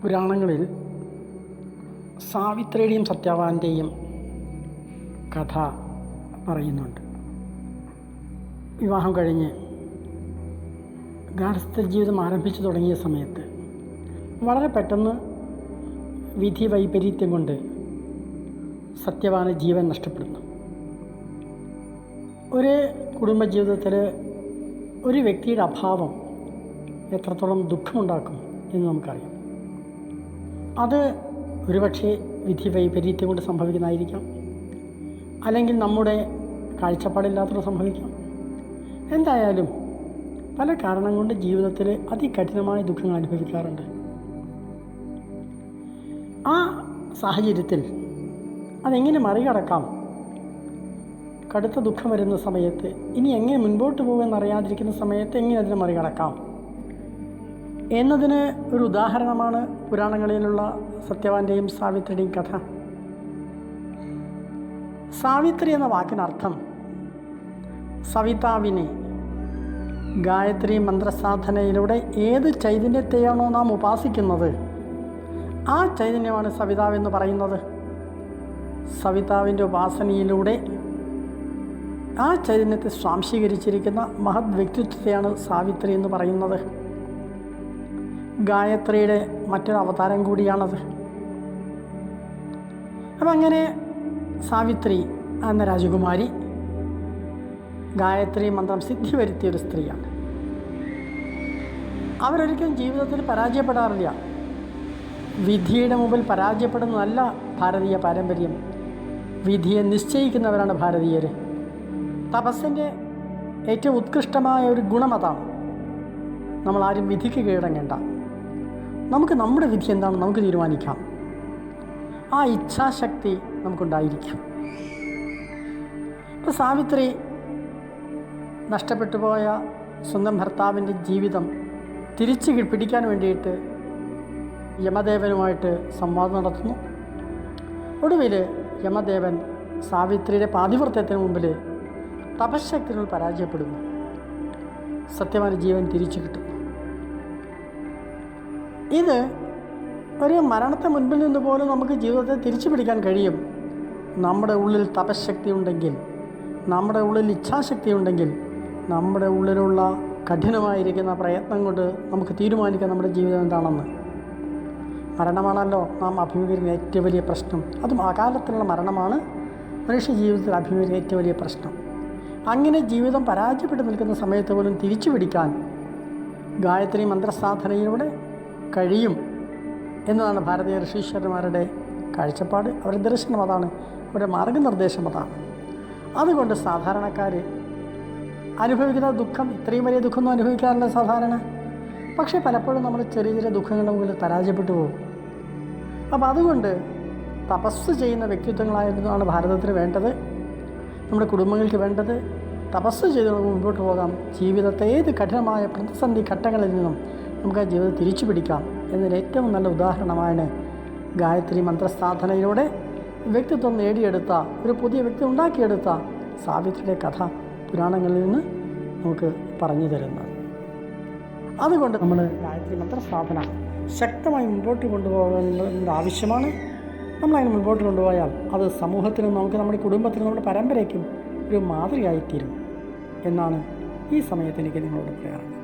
പുരാണങ്ങളിൽ സാവിത്രിയുടെയും സത്യവാൻ്റെയും കഥ പറയുന്നുണ്ട്. വിവാഹം കഴിഞ്ഞ് ഗാർഹസ്ഥ ജീവിതം ആരംഭിച്ചു തുടങ്ങിയ സമയത്ത് വളരെ പെട്ടെന്ന് വിധി വൈപരീത്യം കൊണ്ട് സത്യവാന് ജീവൻ നഷ്ടപ്പെടുന്നു. ഒരു കുടുംബജീവിതത്തിൽ ഒരു വ്യക്തിയുടെ അഭാവം എത്രത്തോളം ദുഃഖമുണ്ടാക്കും എന്ന് നമുക്കറിയാം. അത് ഒരുപക്ഷെ വിധി വൈപരീത്യം കൊണ്ട് സംഭവിക്കുന്നതായിരിക്കാം, അല്ലെങ്കിൽ നമ്മുടെ കാഴ്ചപ്പാടില്ലാത്തത് സംഭവിക്കാം. എന്തായാലും പല കാരണം കൊണ്ട് ജീവിതത്തിൽ അതികഠിനമായ ദുഃഖങ്ങൾ അനുഭവിക്കാറുണ്ട്. ആ സാഹചര്യത്തിൽ അതെങ്ങനെ മറികടക്കാം, കടുത്ത ദുഃഖം വരുന്ന സമയത്ത് ഇനി എങ്ങനെ മുൻപോട്ട് പോകുമെന്നറിയാതിരിക്കുന്ന സമയത്ത് എങ്ങനെ അതിനെ മറികടക്കാം എന്നതിന് ഒരു ഉദാഹരണമാണ് പുരാണങ്ങളിലുള്ള സത്യവാൻ്റെയും സാവിത്രിയുടെയും കഥ. സാവിത്രി എന്ന വാക്കിനർത്ഥം സവിതാവിനെ ഗായത്രി മന്ത്രസാധനയിലൂടെ ഏത് ചൈതന്യത്തെയാണോ നാം ഉപാസിക്കുന്നത് ആ ചൈതന്യമാണ് സവിതാവെന്ന് പറയുന്നത്. സവിതാവിൻ്റെ ഉപാസനയിലൂടെ ആ ചൈതന്യത്തെ സ്വാംശീകരിച്ചിരിക്കുന്ന മഹത് വ്യക്തിത്വത്തെയാണ് സാവിത്രി എന്ന് പറയുന്നത്. ഗായത്രിയുടെ മറ്റൊരു അവതാരം കൂടിയാണത്. അപ്പം അങ്ങനെ സാവിത്രി എന്ന രാജകുമാരി ഗായത്രി മന്ത്രം സിദ്ധി വരുത്തിയൊരു സ്ത്രീയാണ്. അവരൊരിക്കലും ജീവിതത്തിൽ പരാജയപ്പെടാറില്ല. വിധിയുടെ മുമ്പിൽ പരാജയപ്പെടുന്നതല്ല ഭാരതീയ പാരമ്പര്യം. വിധിയെ നിശ്ചയിക്കുന്നവരാണ് ഭാരതീയർ. തപസ്സിൻ്റെ ഏറ്റവും ഉത്കൃഷ്ടമായ ഒരു ഗുണം അതാണ്. നമ്മളാരും വിധിക്ക് കീഴടങ്ങേണ്ട. നമുക്ക് നമ്മുടെ വിധി എന്താണെന്ന് നമുക്ക് തീരുമാനിക്കാം. ആ ഇച്ഛാശക്തി നമുക്കുണ്ടായിരിക്കും. ഇപ്പോൾ സാവിത്രി നഷ്ടപ്പെട്ടു പോയ സ്വന്തം ഭർത്താവിൻ്റെ ജീവിതം തിരിച്ച് പിടിക്കാൻ വേണ്ടിയിട്ട് യമദേവനുമായിട്ട് സംവാദം നടത്തുന്നു. ഒടുവിൽ യമദേവൻ സാവിത്രിയുടെ പാതിവ്രത്യത്തിന് മുമ്പിൽ തപശക്തികൾ പരാജയപ്പെടുന്നു. സത്യവാന് ജീവൻ തിരിച്ചു കിട്ടുന്നു. ഇത് ഒരു മരണത്തെ മുൻപിൽ നിന്ന് പോലും നമുക്ക് ജീവിതത്തെ തിരിച്ചു പിടിക്കാൻ കഴിയും. നമ്മുടെ ഉള്ളിൽ തപശക്തി ഉണ്ടെങ്കിൽ, നമ്മുടെ ഉള്ളിൽ ഇച്ഛാശക്തി ഉണ്ടെങ്കിൽ, നമ്മുടെ ഉള്ളിലുള്ള കഠിനമായിരിക്കുന്ന പ്രയത്നം കൊണ്ട് നമുക്ക് തീരുമാനിക്കാം നമ്മുടെ ജീവിതം എന്താണെന്ന്. മരണമാണല്ലോ നാം അഭിമുഖീകരിക്കുന്ന ഏറ്റവും വലിയ പ്രശ്നം. അതും അകാലത്തിലുള്ള മരണമാണ് മനുഷ്യ ജീവിതത്തിൽ അഭിമുഖീകരിക്കുന്ന ഏറ്റവും വലിയ പ്രശ്നം. അങ്ങനെ ജീവിതം പരാജയപ്പെട്ട് നിൽക്കുന്ന സമയത്ത് പോലും തിരിച്ചു പിടിക്കാൻ ഗായത്രി മന്ത്രസാധനയിലൂടെ കഴിയും എന്നതാണ് ഭാരതീയ ഋഷീശ്വരന്മാരുടെ കാഴ്ചപ്പാട്. അവരുടെ ദർശനം അതാണ്, അവരുടെ മാർഗനിർദ്ദേശം അതാണ്. അതുകൊണ്ട് സാധാരണക്കാർ അനുഭവിക്കുന്ന ദുഃഖം ഇത്രയും വലിയ ദുഃഖമൊന്നും അനുഭവിക്കാറില്ല സാധാരണ. പക്ഷേ പലപ്പോഴും നമ്മൾ ചെറിയ ചെറിയ ദുഃഖങ്ങളുടെ മുമ്പിൽ പരാജയപ്പെട്ടു പോകും. അപ്പോൾ അതുകൊണ്ട് തപസ് ചെയ്യുന്ന വ്യക്തിത്വങ്ങളായിരുന്നതാണ് ഭാരതത്തിന് വേണ്ടത്, നമ്മുടെ കുടുംബങ്ങൾക്ക് വേണ്ടത്. തപസ് ചെയ്ത് മുമ്പോട്ട് പോകാം. ജീവിതത്തെ ഏത് കഠിനമായ പ്രതിസന്ധി ഘട്ടങ്ങളിൽ നിന്നും നമുക്ക് ആ ജീവിതം തിരിച്ചു പിടിക്കാം എന്നതിന് ഏറ്റവും നല്ല ഉദാഹരണമാണ് ഗായത്രി മന്ത്രസാധനയിലൂടെ വ്യക്തിത്വം നേടിയെടുത്ത, ഒരു പുതിയ വ്യക്തി ഉണ്ടാക്കിയെടുത്ത സാവിത്രിയുടെ കഥ പുരാണങ്ങളിൽ നിന്ന് നമുക്ക് പറഞ്ഞു തരുന്നത്. അതുകൊണ്ട് നമ്മൾ ഗായത്രി മന്ത്രസാധന ശക്തമായി മുമ്പോട്ട് കൊണ്ടുപോകേണ്ടത് ആവശ്യമാണ്. നമ്മളതിന് മുമ്പോട്ട് കൊണ്ടുപോയാൽ അത് സമൂഹത്തിനും നമുക്ക് നമ്മുടെ കുടുംബത്തിനും നമ്മുടെ പരമ്പരയ്ക്കും ഒരു മാതൃകയായിത്തീരും എന്നാണ് ഈ സമയത്ത് എനിക്ക് നിങ്ങളോട് പറയാറുള്ളത്.